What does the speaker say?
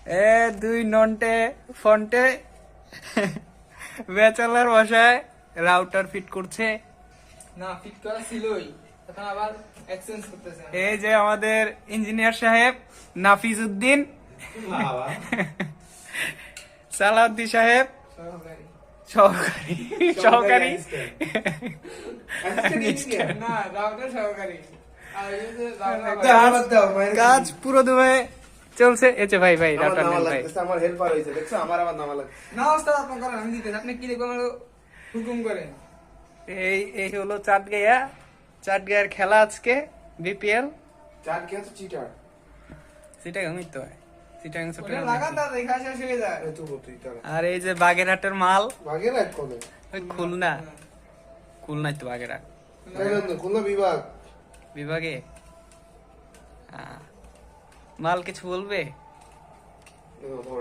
এ দুই নন্টে ফন্টে ব্যাচেলার বসায় router fit করছে। না ফিট করা ছিলই, এখন আবার এক্সচেঞ্জ করতেছে। এই যে আমাদের ইঞ্জিনিয়ার সাহেব নাফিজ উদ্দিন, বাবা সালাউদ্দিন সাহেব সহকারী। সহকারী সহকারী না রাউটার সহকারী। আর এই যে কাজ পুরো দমে চলছে। এছে ভাই ভাই রাউটার নেন ভাই। আমার হেল্পার হয়েছে, দেখছো আমার আবার নামা লাগছে। না ওস্তাদ আপনি করেন, আমি দিতেছি। আপনি কি দেখবেন হুকুম করেন। এই এই হলো চাটগাঁয়ের খেলা আজকে বিপিএল। চার কে তো চিটার চিটাগাং তো হয়, চিটাগাং ওটা চট্টগ্রাম লাগান মেসি। দাদা, দেখা শেষ হয়ে যায়। তুই তুই তারা আর এই যে বাগেরহাটের মাল, ভাগের এক কোনে ওই খুলনা, খুলনায় তো বাগেরহাট খুলনা বিভাগ। বিভাগে। মাল কিছু বলবে? ধরে